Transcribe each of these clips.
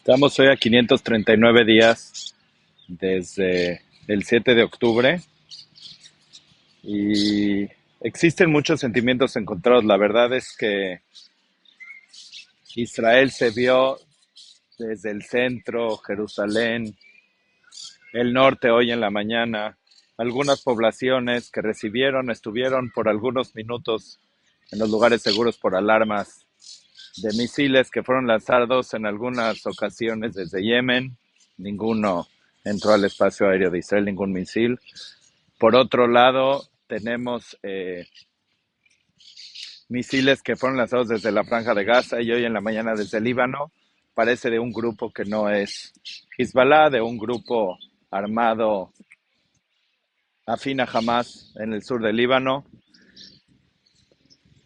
Estamos hoy a 539 días desde el 7 de octubre y existen muchos sentimientos encontrados. La verdad es que Israel se vio desde el centro, Jerusalén, el norte hoy en la mañana, algunas poblaciones que estuvieron por algunos minutos en los lugares seguros por alarmas de misiles que fueron lanzados en algunas ocasiones desde Yemen. Ninguno entró al espacio aéreo de Israel, ningún misil. Por otro lado, tenemos misiles que fueron lanzados desde la Franja de Gaza y hoy en la mañana desde el Líbano. Parece de un grupo que no es Hezbollah, de un grupo armado afín a Hamas en el sur del Líbano.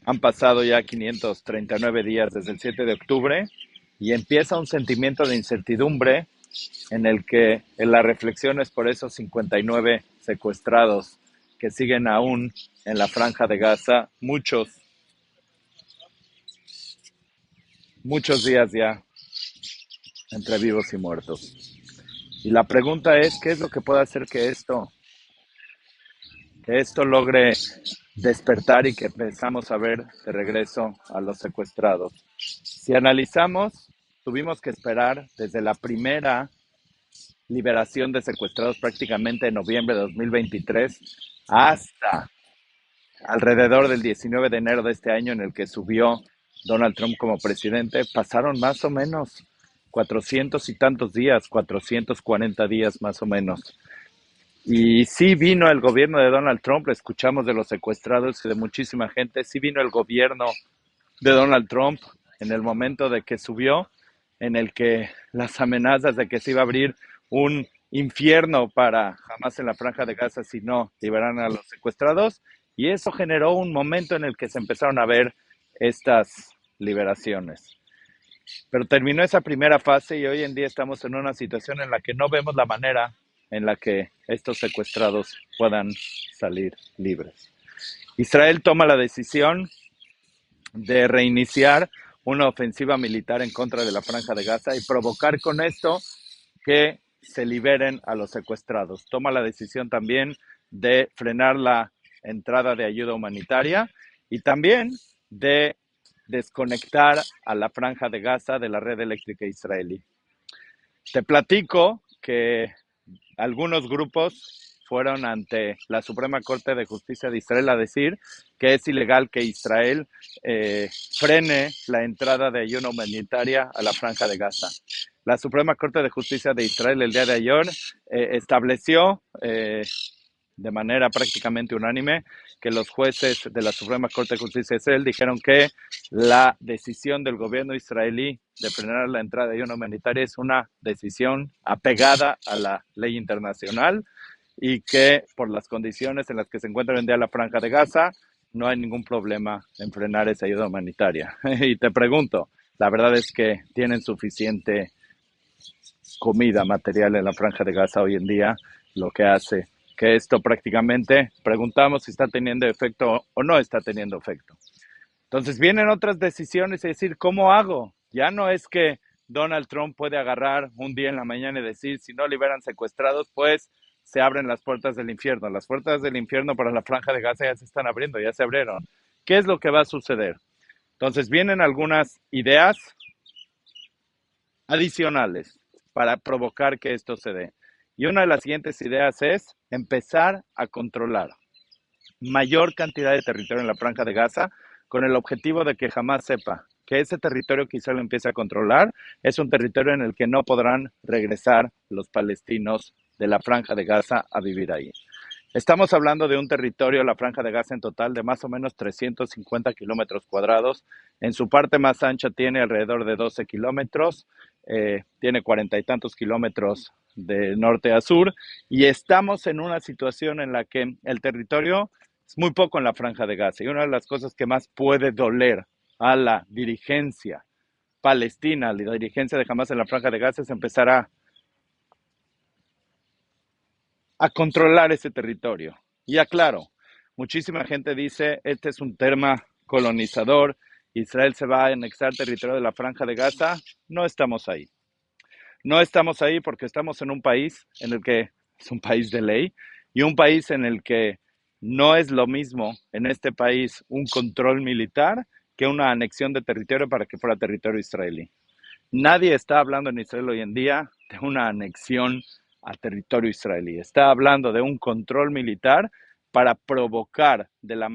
Han pasado ya 539 días desde el 7 de octubre y empieza un sentimiento de incertidumbre en el que en la reflexión es por esos 59 secuestrados que siguen aún en la Franja de Gaza, muchos días ya entre vivos y muertos. Y la pregunta es, ¿qué es lo que puede hacer que esto logre despertar y que empezamos a ver de regreso a los secuestrados? Si analizamos, tuvimos que esperar desde la primera liberación de secuestrados prácticamente en noviembre de 2023 hasta alrededor del 19 de enero de este año en el que subió Donald Trump como presidente. Pasaron más o menos 400 y tantos días, 440 días más o menos. Y sí vino el gobierno de Donald Trump, escuchamos de los secuestrados y de muchísima gente, sí vino el gobierno de Donald Trump en el momento de que subió, en el que las amenazas de que se iba a abrir un infierno para Hamas en la Franja de Gaza si no liberaran a los secuestrados, y eso generó un momento en el que se empezaron a ver estas liberaciones. Pero terminó esa primera fase y hoy en día estamos en una situación en la que no vemos la manera en la que estos secuestrados puedan salir libres. Israel toma la decisión de reiniciar una ofensiva militar en contra de la Franja de Gaza y provocar con esto que se liberen a los secuestrados. Toma la decisión también de frenar la entrada de ayuda humanitaria y también de desconectar a la Franja de Gaza de la red eléctrica israelí. Te platico que algunos grupos fueron ante la Suprema Corte de Justicia de Israel a decir que es ilegal que Israel frene la entrada de ayuda humanitaria a la Franja de Gaza. La Suprema Corte de Justicia de Israel el día de ayer estableció de manera prácticamente unánime que los jueces de la Suprema Corte de Justicia de Israel dijeron que la decisión del gobierno israelí de frenar la entrada de ayuda humanitaria es una decisión apegada a la ley internacional y que por las condiciones en las que se encuentra hoy en día la Franja de Gaza no hay ningún problema en frenar esa ayuda humanitaria. Y te pregunto, la verdad es que tienen suficiente comida material en la Franja de Gaza hoy en día, lo que hace que esto prácticamente preguntamos si está teniendo efecto o no está teniendo efecto. Entonces vienen otras decisiones y decir, ¿cómo hago? Ya no es que Donald Trump puede agarrar un día en la mañana y decir, si no liberan secuestrados, pues se abren las puertas del infierno. Las puertas del infierno para la Franja de Gaza ya se están abriendo, ya se abrieron. ¿Qué es lo que va a suceder? Entonces vienen algunas ideas adicionales para provocar que esto se dé. Y una de las siguientes ideas es empezar a controlar mayor cantidad de territorio en la Franja de Gaza con el objetivo de que jamás sepa que ese territorio que Israel empiece a controlar es un territorio en el que no podrán regresar los palestinos de la Franja de Gaza a vivir ahí. Estamos hablando de un territorio, la Franja de Gaza en total, de más o menos 350 kilómetros cuadrados. En su parte más ancha tiene alrededor de 12 kilómetros, tiene 40 y tantos kilómetros de norte a sur, y estamos en una situación en la que el territorio es muy poco en la Franja de Gaza. Y una de las cosas que más puede doler a la dirigencia palestina, a la dirigencia de Hamas en la Franja de Gaza, es empezar a controlar ese territorio. Y aclaro, muchísima gente dice, este es un tema colonizador, Israel se va a anexar territorio de la Franja de Gaza. No estamos ahí. No estamos ahí porque estamos en un país en el que es un país de ley y un país en el que no es lo mismo en este país un control militar que una anexión de territorio para que fuera territorio israelí. Nadie está hablando en Israel hoy en día de una anexión a territorio israelí. Está hablando de un control militar para provocar de la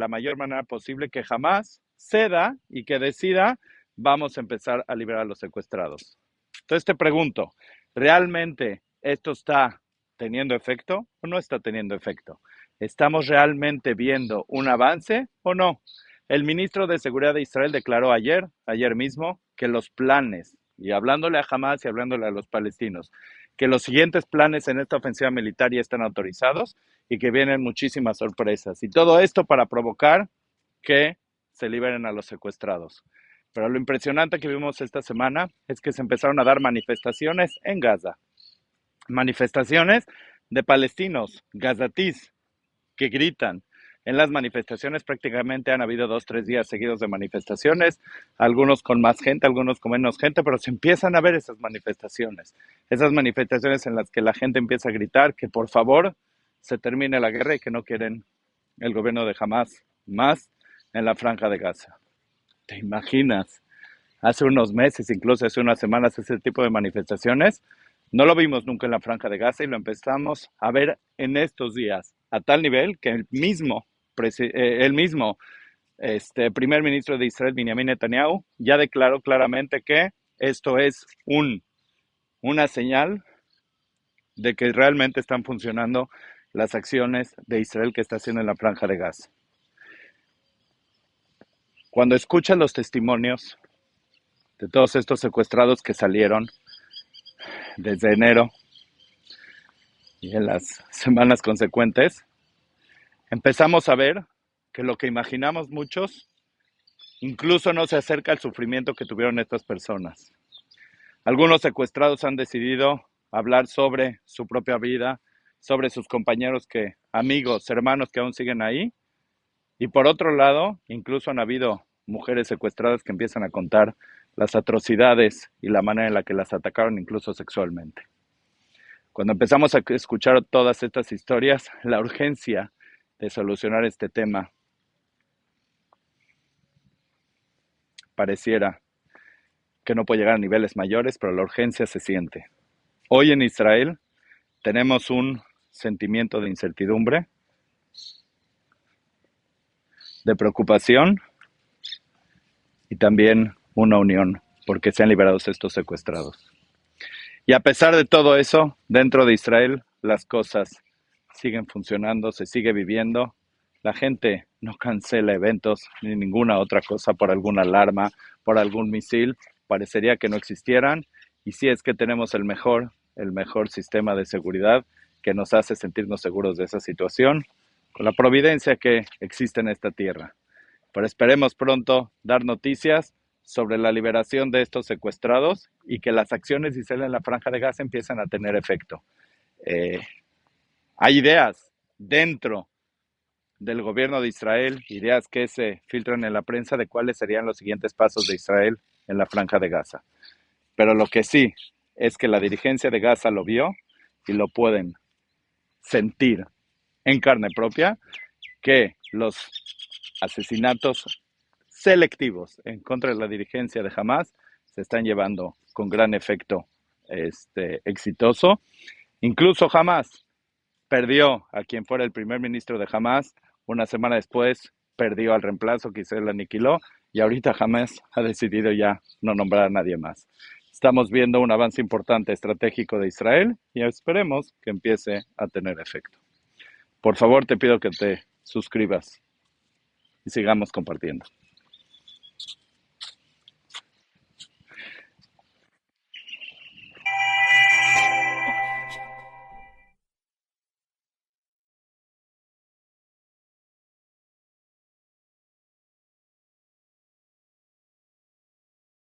mayor manera posible que jamás ceda y que decida vamos a empezar a liberar a los secuestrados. Entonces te pregunto, ¿realmente esto está teniendo efecto o no está teniendo efecto? ¿Estamos realmente viendo un avance o no? El ministro de Seguridad de Israel declaró ayer mismo, que los planes, y hablándole a Hamas y hablándole a los palestinos, que los siguientes planes en esta ofensiva militar ya están autorizados y que vienen muchísimas sorpresas. Y todo esto para provocar que se liberen a los secuestrados. Pero lo impresionante que vimos esta semana es que se empezaron a dar manifestaciones en Gaza. Manifestaciones de palestinos, gazatíes, que gritan. En las manifestaciones prácticamente han habido 2, 3 días seguidos de manifestaciones, algunos con más gente, algunos con menos gente, pero se empiezan a ver esas manifestaciones en las que la gente empieza a gritar que por favor se termine la guerra y que no quieren el gobierno de Hamas más en la franja de Gaza. ¿Te imaginas? Hace unos meses, incluso hace unas semanas, ese tipo de manifestaciones no lo vimos nunca en la franja de Gaza y lo empezamos a ver en estos días, a tal nivel que el mismo primer ministro de Israel, Benjamin Netanyahu, ya declaró claramente que esto es una señal de que realmente están funcionando las acciones de Israel que está haciendo en la franja de Gaza. Cuando escuchas los testimonios de todos estos secuestrados que salieron desde enero y en las semanas consecuentes, empezamos a ver que lo que imaginamos muchos incluso no se acerca al sufrimiento que tuvieron estas personas. Algunos secuestrados han decidido hablar sobre su propia vida, sobre sus compañeros amigos, hermanos que aún siguen ahí. Y por otro lado, incluso han habido mujeres secuestradas que empiezan a contar las atrocidades y la manera en la que las atacaron, incluso sexualmente. Cuando empezamos a escuchar todas estas historias, la urgencia de solucionar este tema pareciera que no puede llegar a niveles mayores, pero la urgencia se siente. Hoy en Israel tenemos un sentimiento de incertidumbre, de preocupación y también una unión porque se han liberado estos secuestrados. Y a pesar de todo eso, dentro de Israel las cosas siguen funcionando, se sigue viviendo. La gente no cancela eventos ni ninguna otra cosa por alguna alarma, por algún misil. Parecería que no existieran. Y sí es que tenemos el mejor sistema de seguridad que nos hace sentirnos seguros de esa situación, con la providencia que existe en esta tierra. Pero esperemos pronto dar noticias sobre la liberación de estos secuestrados y que las acciones de Israel en la franja de Gaza empiezan a tener efecto. Hay ideas dentro del gobierno de Israel, ideas que se filtran en la prensa de cuáles serían los siguientes pasos de Israel en la franja de Gaza. Pero lo que sí es que la dirigencia de Gaza lo vio y lo pueden sentir en carne propia, que los asesinatos selectivos en contra de la dirigencia de Hamas se están llevando con gran efecto exitoso. Incluso Hamas perdió a quien fuera el primer ministro de Hamas, una semana después perdió al reemplazo que Israel aniquiló y ahorita Hamas ha decidido ya no nombrar a nadie más. Estamos viendo un avance importante estratégico de Israel y esperemos que empiece a tener efecto. Por favor, te pido que te suscribas y sigamos compartiendo.